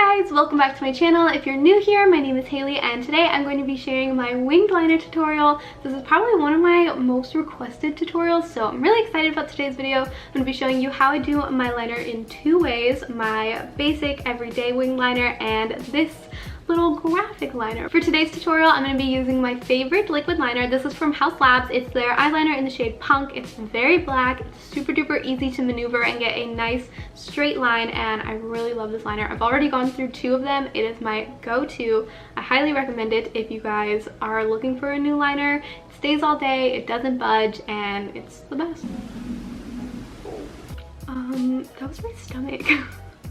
guys, welcome back to my channel. If you're new here, my name is Hailie and today I'm going to be sharing my winged liner tutorial. This is probably one of my most requested tutorials, so I'm really excited about today's video. I'm going to be showing you how I do my liner in two ways: my basic everyday winged liner and this little graphic liner. For today's tutorial, I'm going to be using my favorite liquid liner. This is from House Labs. It's their eyeliner in the shade Punk. It's very black. It's super duper easy to maneuver and get a nice straight line, and I really love this liner. I've already gone through two of them. It is my go-to. I highly recommend it if you guys are looking for a new liner. It stays all day, it doesn't budge, and it's the best. That was my stomach.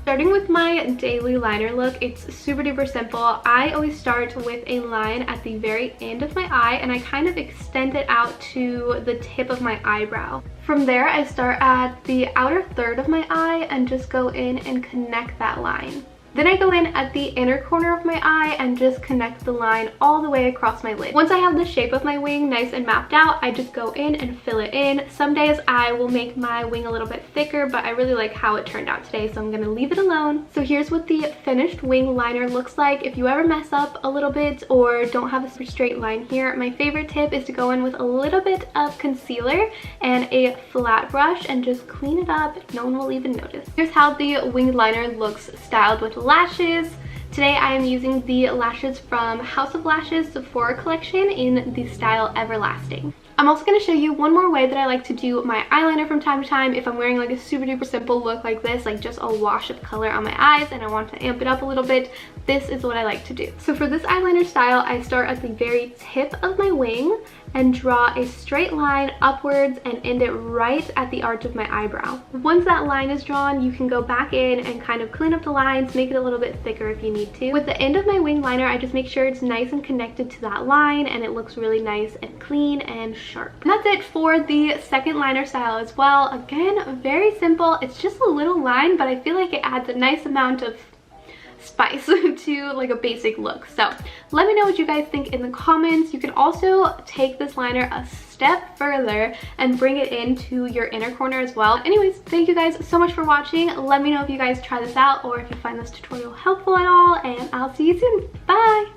Starting with my daily liner look, it's super duper simple. I always start with a line at the very end of my eye and I kind of extend it out to the tip of my eyebrow. From there, I start at the outer third of my eye and just go in and connect that line. Then I go in at the inner corner of my eye and just connect the line all the way across my lid. Once I have the shape of my wing nice and mapped out, I just go in and fill it in. Some days I will make my wing a little bit thicker, but I really like how it turned out today, so I'm gonna leave it alone. So here's what the finished wing liner looks like. If you ever mess up a little bit or don't have a super straight line here, my favorite tip is to go in with a little bit of concealer and a flat brush and just clean it up. No one will even notice. Here's how the winged liner looks styled with lashes. Today I am using the lashes from House of Lashes Sephora collection in the style Everlasting. I'm also going to show you one more way that I like to do my eyeliner from time to time. If I'm wearing like a super duper simple look like this, like just a wash of color on my eyes and I want to amp it up a little bit, this is what I like to do. So for this eyeliner style, I start at the very tip of my wing and draw a straight line upwards and end it right at the arch of my eyebrow. Once that line is drawn, you can go back in and kind of clean up the lines, make it a little bit thicker if you need to. With the end of my wing liner, I just make sure it's nice and connected to that line and it looks really nice and clean and sharp. And that's it for the second liner style as well. Again, very simple. It's just a little line, but I feel like it adds a nice amount of spice to like a basic look. So let me know what you guys think in the comments. You can also take this liner a step further and bring it into your inner corner as well. Anyways, thank you guys so much for watching. Let me know if you guys try this out or if you find this tutorial helpful at all, and I'll see you soon. Bye!